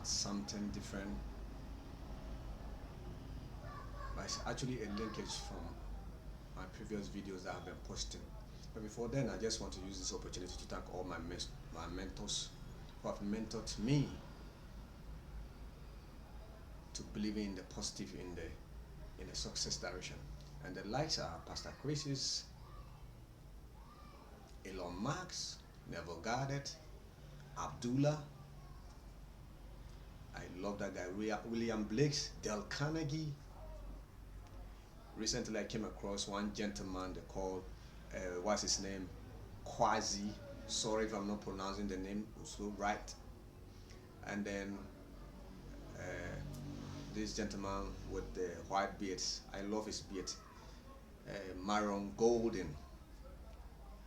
something different, but it's actually a linkage from my previous videos that I've been posting. But before then, I just want to use this opportunity to thank all my mentors who have mentored me to believe in the positive in the success direction. And the likes are Pastor Chris's, Elon Musk, Neville Gardet, Abdullah. I love that guy. William Blakes, Dale Carnegie. Recently, I came across one gentleman they called, what's his name? Quasi. Sorry if I'm not pronouncing the name so right. And then this gentleman with the white beards. I love his beard. Maron Golden.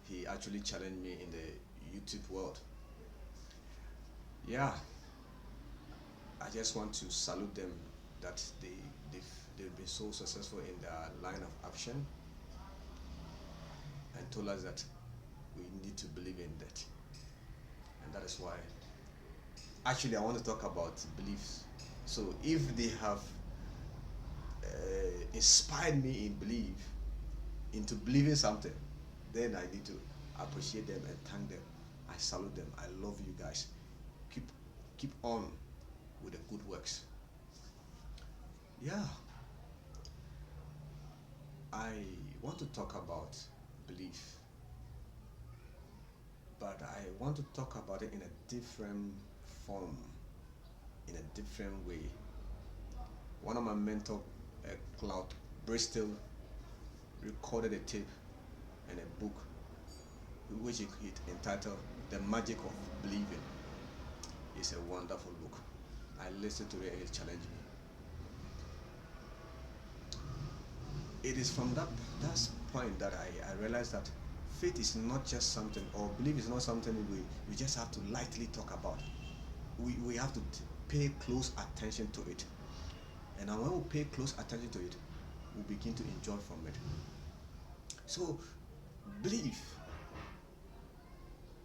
He actually challenged me in the YouTube world. Yeah, I just want to salute them that they've been so successful in their line of action and told us that we need to believe in that. And that is why actually I want to talk about beliefs. So if they have inspired me into believing something, then I need to appreciate them and thank them. I salute them. I love you guys. Keep on with the good works. Yeah, I want to talk about belief, but I want to talk about it in a different form, in a different way. One of my mentors, Cloud Bristol, recorded a tape and a book which he entitled The Magic of Believing. It's a wonderful book. I listened to it and it challenged me. It is from that point that I realized that faith is not just something, or belief is not something we just have to lightly talk about. We have to pay close attention to it. And when we pay close attention to it, we begin to enjoy from it. So, belief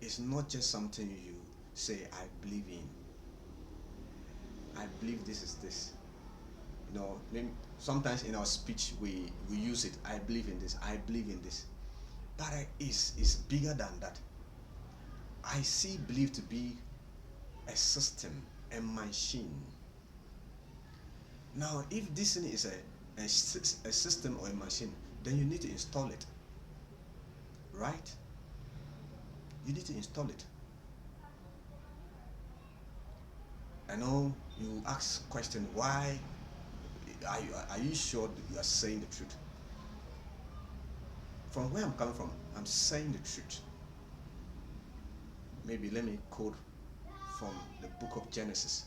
is not just something you say, I believe in. I believe this is this. You know, sometimes in our speech we use it. I believe in this. I believe in this. But it's bigger than that. I see belief to be a system, a machine. Now, if this thing is a system or a machine, then you need to install it. Right? You need to install it. I know you ask question, why are you sure that you are saying the truth? From where I'm coming from, I'm saying the truth. Maybe let me quote from the book of Genesis,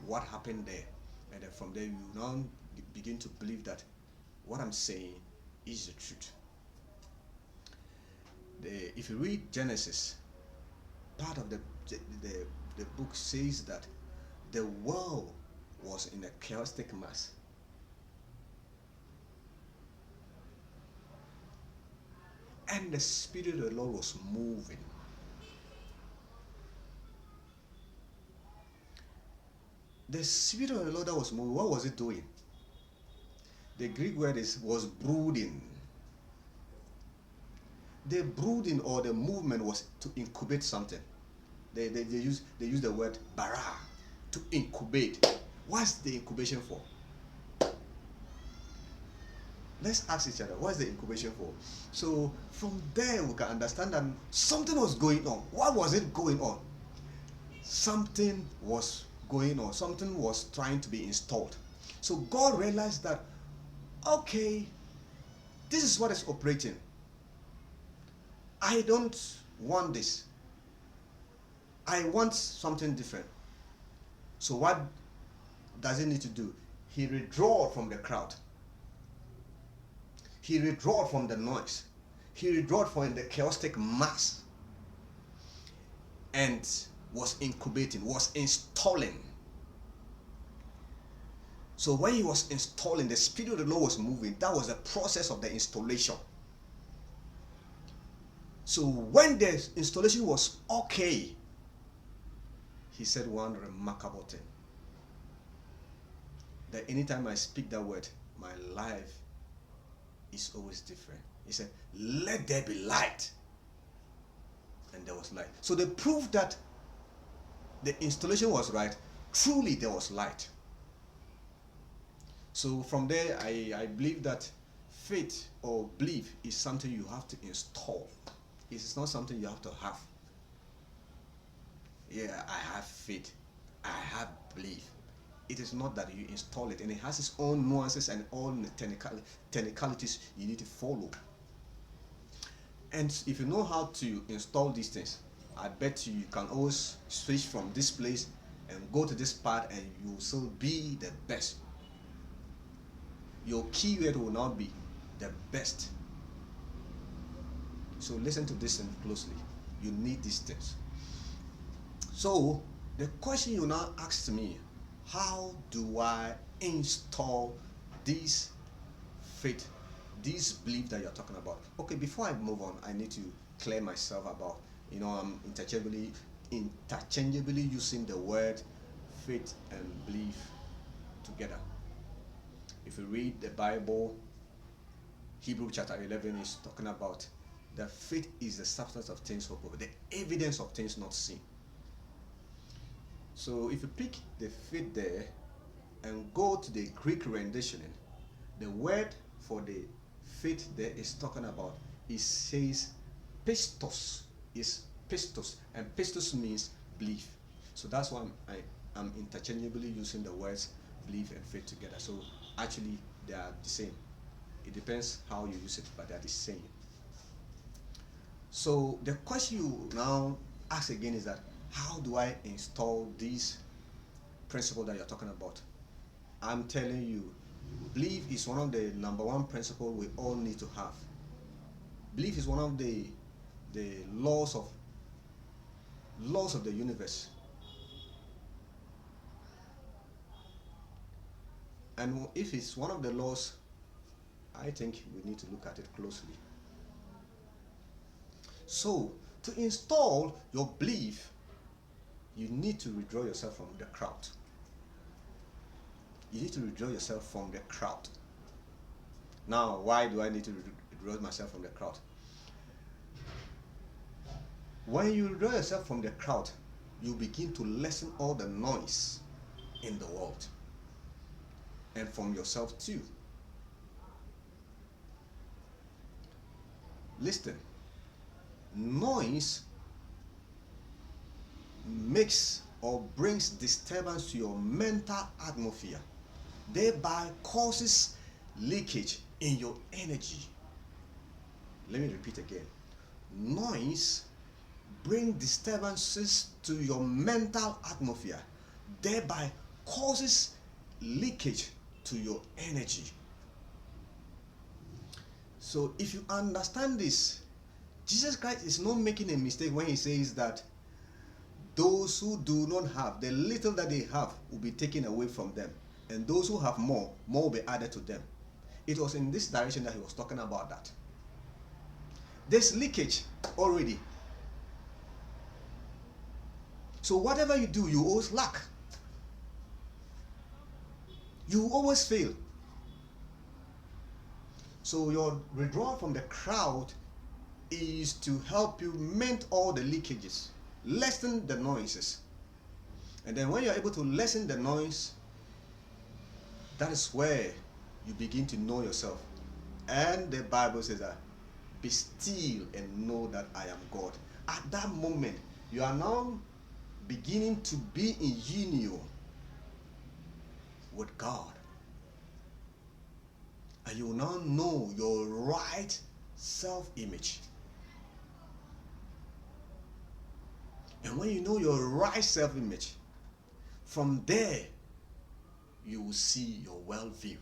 what happened there, and then from there you now begin to believe that what I'm saying is the truth. If you read Genesis, part of the book says that the world was in a chaotic mass. And the Spirit of the Lord was moving. The Spirit of the Lord that was moving, what was it doing? The Greek word was brooding. The brooding or the movement was to incubate something. They use the word bara, to incubate. What's the incubation for? Let's ask each other, what's the incubation for? So from there we can understand that something was going on. What was it going on? Something was going on. Something was trying to be installed. So God realized that, okay, this is what is operating. I don't want this. I want something different. So what does he need to do? He withdrew from the crowd. He withdrew from the noise. He withdrew from the chaotic mass and was incubating, was installing. So when he was installing, the Spirit of the Lord was moving. That was the process of the installation. So when the installation was okay, he said one remarkable thing. that anytime I speak that word, my life is always different. He said, let there be light. And there was light. So the proof that the installation was right, truly there was light. So from there, I believe that faith or belief is something you have to install. It is not something you have to have. Yeah, I have faith. I have belief. It is not that you install it, and it has its own nuances and all the technicalities you need to follow. And if you know how to install these things, I bet you can always switch from this place and go to this part, and you will still be the best. Your keyword will now be the best. So listen to this closely. You need these things. So the question you now ask me, how do I install these faith, these belief that you're talking about? Okay, before I move on, I need to clear myself about, I'm interchangeably using the word faith and belief together. If you read the Bible, Hebrew chapter 11 is talking about that faith is the substance of things hoped for, the evidence of things not seen. So if you pick the faith there and go to the Greek renditioning, the word for the faith there is talking about, it says pistos, is pistos, and pistos means belief. So that's why I'm interchangeably using the words belief and faith together. So actually they are the same. It depends how you use it, but they are the same. So the question you now ask again is that, how do I install these principles that you're talking about? I'm telling you, belief is one of the number one principle we all need to have. Belief is one of the laws of the universe. And if it's one of the laws, I think we need to look at it closely. So to install your belief, you need to withdraw yourself from the crowd. You need to withdraw yourself from the crowd. Now, why do I need to withdraw myself from the crowd? When you withdraw yourself from the crowd, you begin to lessen all the noise in the world, and from yourself too. Listen, noise makes or brings disturbance to your mental atmosphere, thereby causes leakage in your energy. Let me repeat again. Noise brings disturbances to your mental atmosphere, thereby causes leakage to your energy. So if you understand this, Jesus Christ is not making a mistake when he says that those who do not have, the little that they have will be taken away from them, and those who have more will be added to them. It was in this direction that he was talking about that. There's leakage already. So whatever you do, you always lack. You always fail. So your withdrawal from the crowd is to help you mend all the leakages, lessen the noises. And then when you're able to lessen the noise, that is where you begin to know yourself. And the Bible says that, be still and know that I am God. At that moment, you are now beginning to be in union with God. And you will now know your right self-image. And when you know your right self-image, from there you will see your worldview.